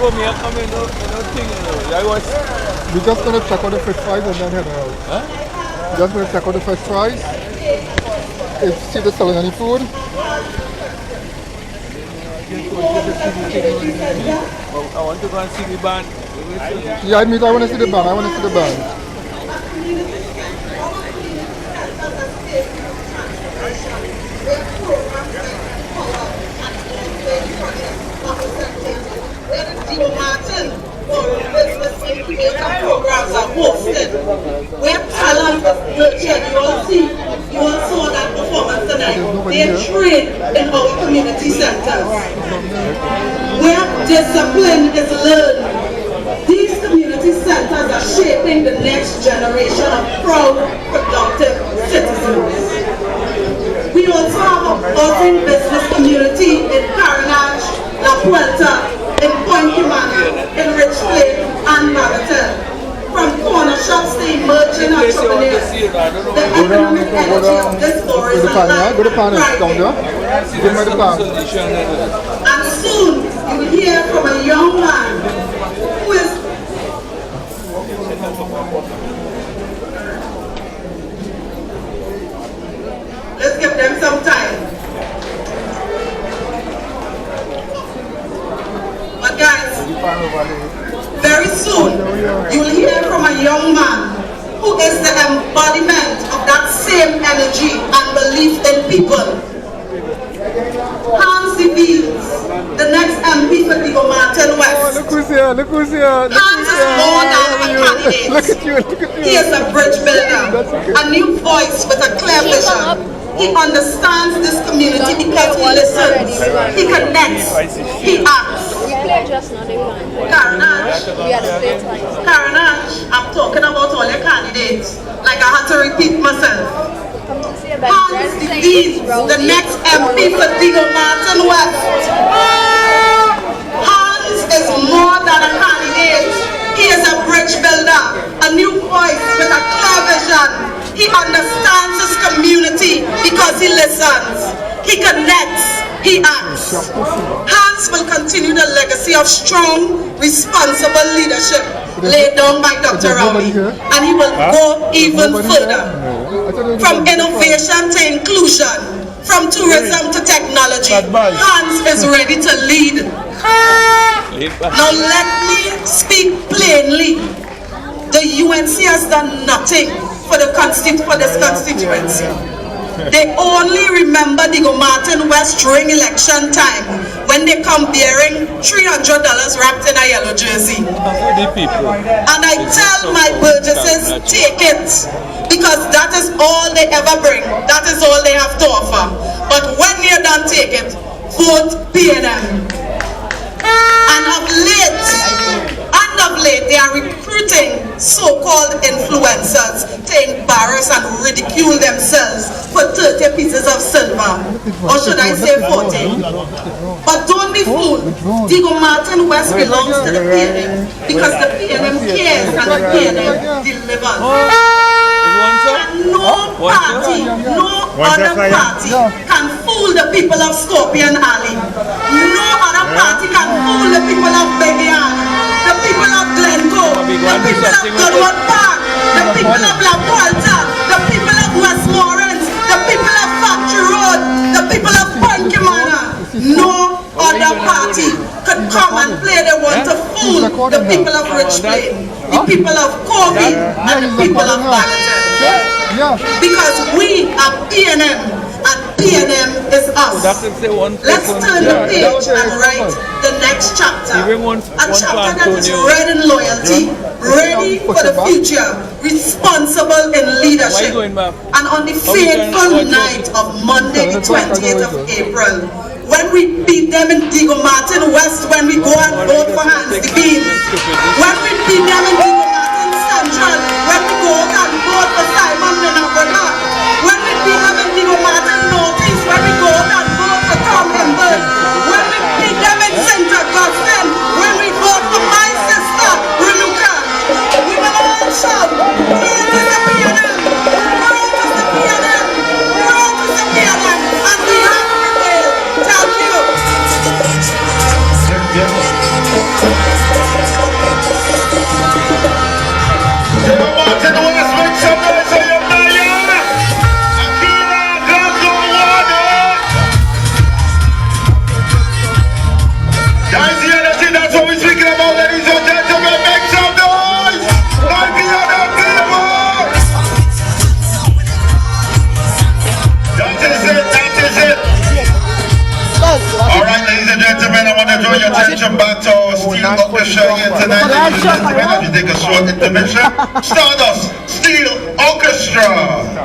for me, I come in, thing, I was... We're just going to check out the fish fries and then head out. Huh? We're just going to check out the fish fries. See if they're selling any food. I want to go and see the band. Yeah, I want to see the band. I want to see the band. Programs are hosted where talent is nurtured. You all saw that performance tonight. They are trained in our community centers where discipline is learned. These community centers are shaping the next generation of proud, productive citizens. We also have a buzzing business community in Carenage, La Puerta, in Point Cumana, in Rich Plain, and Marathon. From corner shops to emerging entrepreneurs, the economic energy of this forest is alive and thriving. And soon you will hear from a young man who is let's give them some time. But guys, very soon you will hear from a young man who is the embodiment of that same energy and belief in people. Hans DeVries, the next MP for Diego Martin West. Oh, look who's here, look who's here. Hans is more than a candidate. Look at you, look at you. He is a bridge builder, a new voice with a clear vision. He understands this community because he listens, he connects, he acts. Carenage, I'm talking about all your candidates, like I had to repeat myself. Hans DeVries, the next MP for Diego Martin West. Hans is more than a candidate. He is a bridge builder, a new voice with a clear vision. He understands his community because he listens, he connects, he acts. Hans will continue the legacy of strong, responsible leadership laid down by Dr. Rowley, and he will go even further. From innovation to inclusion, from tourism to technology, Hans is ready to lead. Now let me speak plainly. The UNC has done nothing for this constituency. They only remember Diego Martin West during election time when they come bearing $300 wrapped in a yellow jersey. And I tell my burgesses, take it, because that is all they ever bring. That is all they have to offer. But when you're done, take it. Vote PNM. And of late, they are recruiting so-called influencers to embarrass and ridicule themselves for 30 pieces of silver. Or should I say 40? But don't be fooled. Diego Martin West belongs to the PNM because the PNM cares and the PNM delivers. And no party, no other party can fool the people of Scorpion Alley. No other party can fool the people of Begiana, the people of Glencoe, the people of Goodwood Park, the people of La Puerta, the people of Westmoreland, the people of Factory Road, the people of Point Cumana. No other party could come and play. They want to fool the people of Rich Plain, the people of Kobe, and the people of Barrington. Because we are PNM, and PNM is us. Let's turn the page and write the next chapter. A chapter that is read in loyalty, ready for the future, responsible in leadership. And on the fateful night of Monday, the 20th of April, when we beat them in Diego Martin West, when we go and vote for Hans DeVries, when we beat them in Diego Martin Central, when we go out and vote for Simon Minabona, when we beat them in Diego Martin Northeast, when we go out and vote for Tom Himberg, when we beat them in St. Augustine, when we vote for my sister, Renuka, we will all shout, proud is the PNM, proud is the PNM, proud is the PNM, and we have prevailed. Thank you. here tonight, ladies and gentlemen, as we take a short intermission. Stardust Steel Orchestra.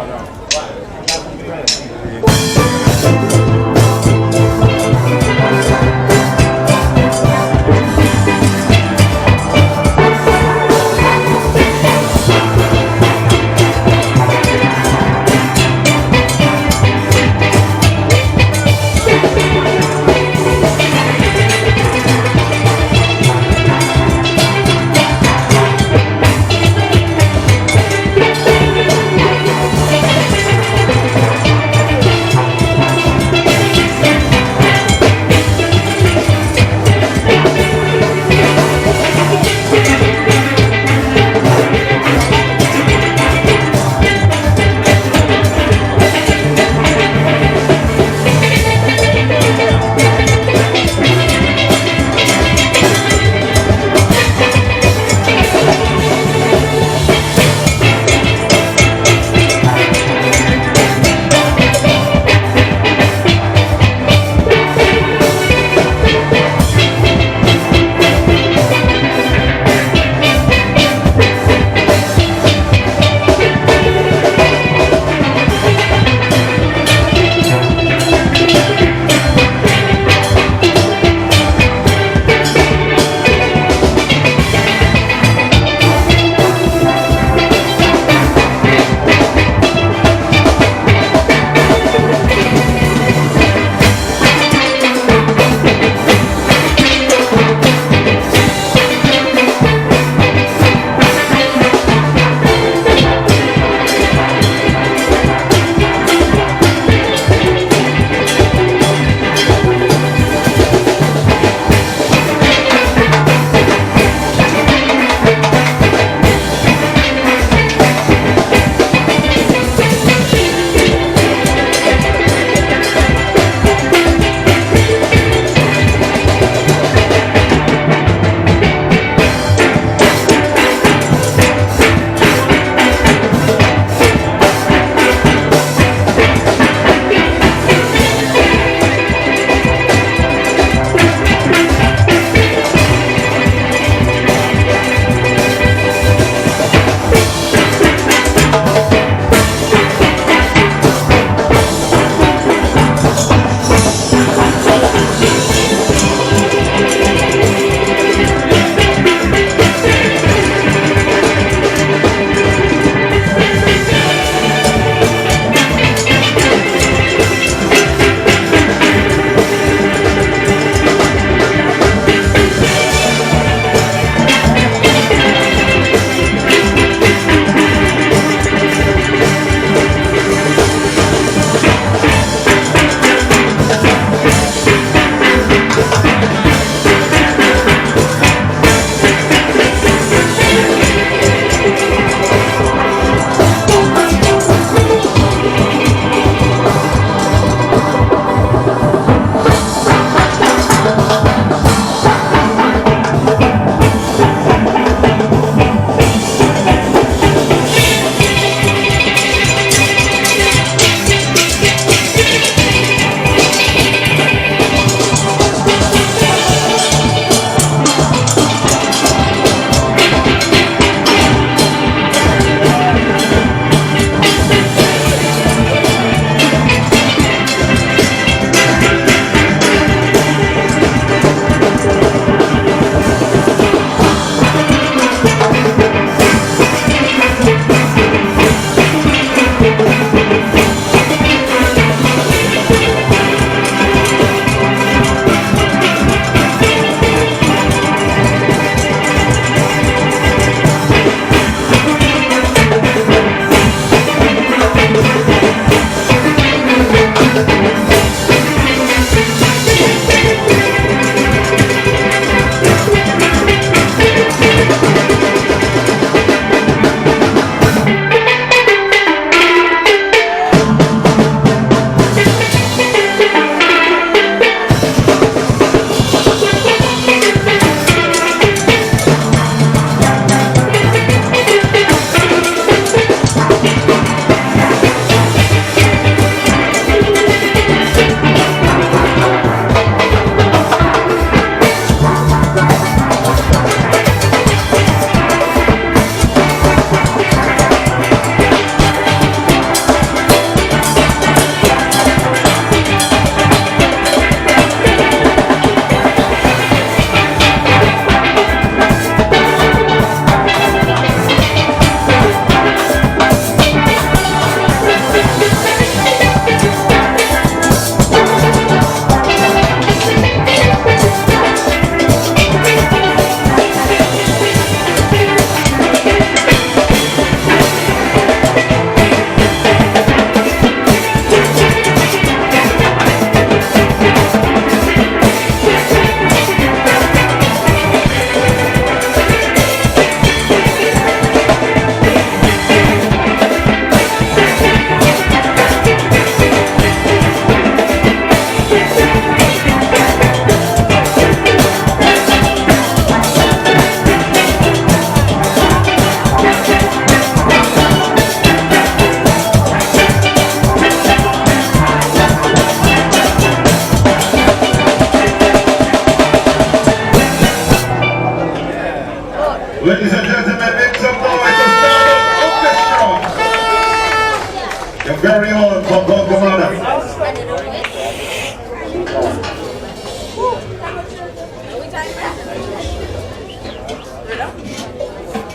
Your very own Bogomana.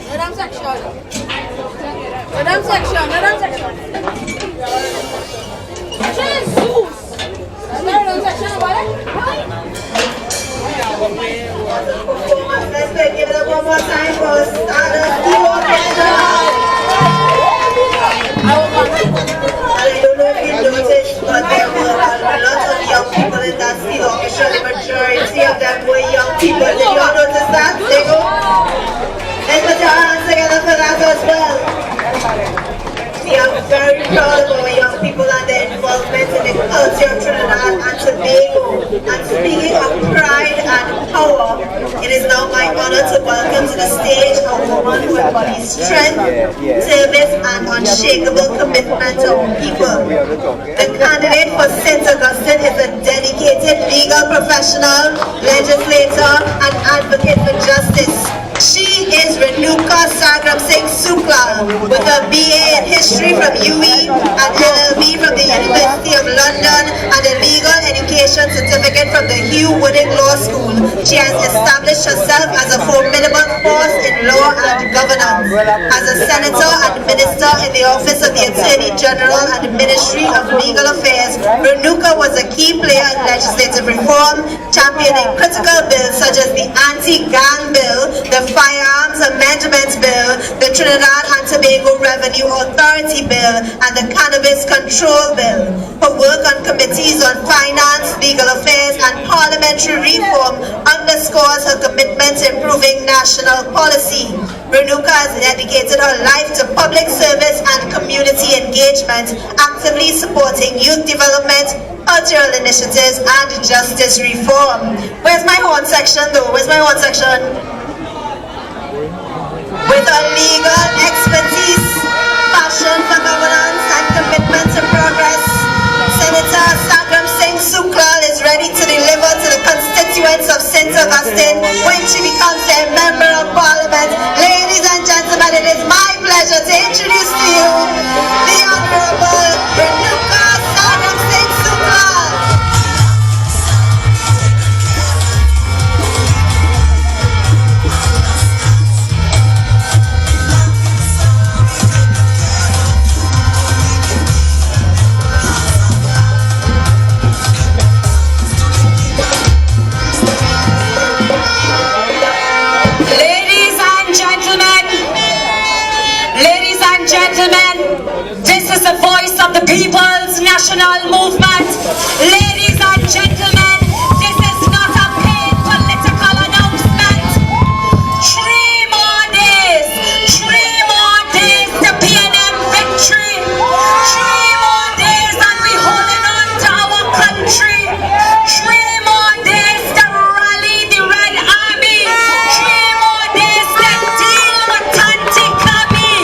Madam section. Jesus! Madam section, what? Let's give it up one more time for Stardust Orchestra. And I don't know if you noticed, but there were a lot of young people in that steel orchestra. The majority of them were young people. Did you all notice that? There you go. Let's put your hands together for that as well. We are very proud of our young people and their involvement in the culture of Trinidad and Tobago. And speaking of pride and power, it is now my honor to welcome to the stage a woman who embodies strength, service, and unshakable commitment to our people. The candidate for St. Augustine is a dedicated legal professional, legislator, and advocate for justice. She is Renuka Sagram Singh Suklal with a BA in History from UE, an LLB from the University of London, and a Legal Education Certificate from the Hugh Wooding Law School. She has established herself as a formidable force in law and governance. As a senator and minister in the Office of the Attorney General and Ministry of Legal Affairs, Renuka was a key player in legislative reform, championing critical bills such as the Anti-Gang Bill, the Firearms Amendments Bill, the Trinidad and Tobago Revenue Authority Bill, and the Cannabis Control Bill. Her work on committees on finance, legal affairs, and parliamentary reform underscores her commitment to improving national policy. Renuka has dedicated her life to public service and community engagement, actively supporting youth development, cultural initiatives, and justice reform. Where's my horn section though? Where's my horn section? With her legal expertise, passion for governance, and commitment to progress, Senator Sagram Singh Suklal is ready to deliver to the constituents of St. Augustine when she becomes a member of Parliament. Ladies and gentlemen, it is my pleasure to introduce to you the Honorable Renuka Sagram Singh Suklal. This is the voice of the People's National Movement. Ladies and gentlemen, this is not a paid political announcement. 3 more days to PNM victory. 3 more days and we holding on to our country. 3 more days to rally the Red Army. 3 more days to deal with Tanti-Kabi.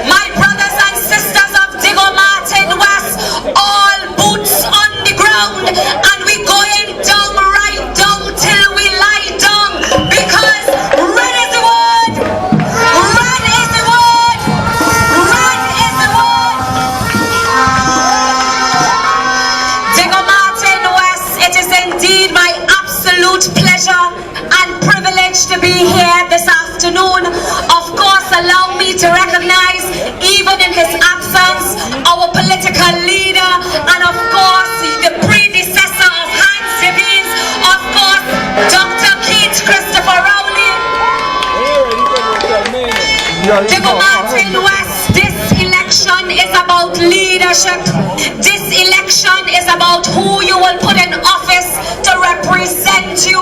My brothers and sisters of Digo Martin West, all boots on the ground, and we going down, right down till we lie down, because red is the word, red is the word, red is the word. Digo Martin West, it is indeed my absolute pleasure and privilege to be here this afternoon. Of course, allow me to recognize, even in his absence, our political leader, and of course, the predecessor of Hans Devines, of course, Dr. Keith Christopher Rowley. Digo Martin West, this election is about leadership. This election is about who you will put in office to represent you.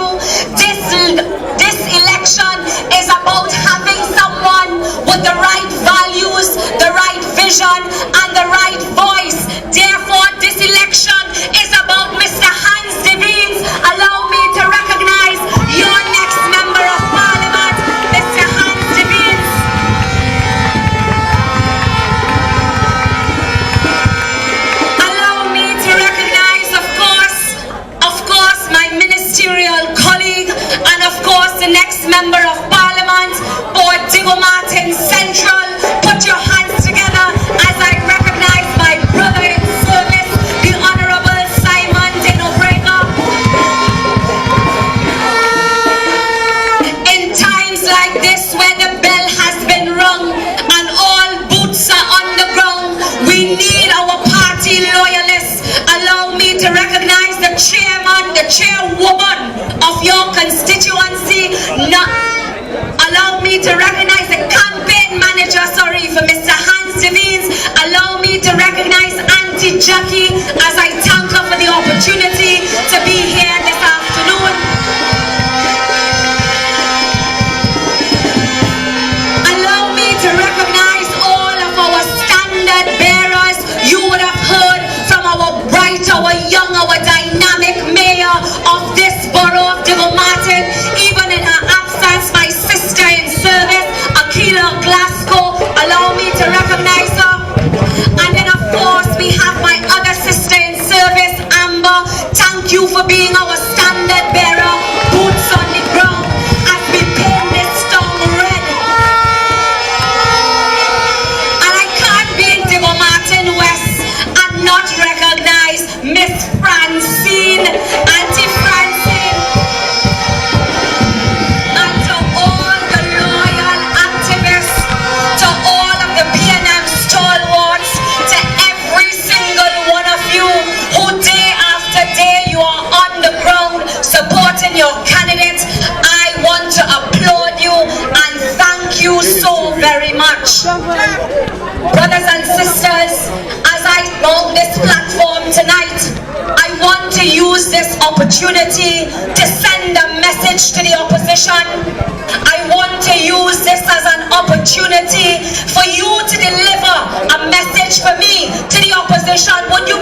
This election is about having someone with the right values, the right vision, and the right voice. Therefore, this election is about Mr. Hans Devines. Allow me to recognize your next member of Parliament, Mr. Hans Devines. Allow me to recognize, of course, my ministerial colleague, and of course, the next member of Parliament for Digo Martin Central. Put your hands together the chairwoman of your constituency. Allow me to recognize the campaign manager, for Mr. Hans Devines. Allow me to recognize Auntie Jackie as I thank her for the opportunity to be here this afternoon. Allow me to recognize all of our standard bearers. You would have heard from our bright, our young, our dynamic mayor of this borough of Devon Martin. Even in her absence, my sister in service, Akila Glasgow, allow me to recognize her. And then of course we have my other sister in service, Amber. Thank you for being our standard bearer, boots on the ground, as we paint this storm red. And I can't be in Devon Martin West and not recognize Miss Francine, Auntie Francine. And to all the loyal activists, to all of the PNM stalwarts, to every single one of you who day after day you are on the ground supporting your candidate, I want to applaud you and thank you so very much. Brothers and sisters, as I mount this platform tonight, I want to use this opportunity to send a message to the opposition. I want to use this as an opportunity for you to deliver a message for me to the opposition. Would you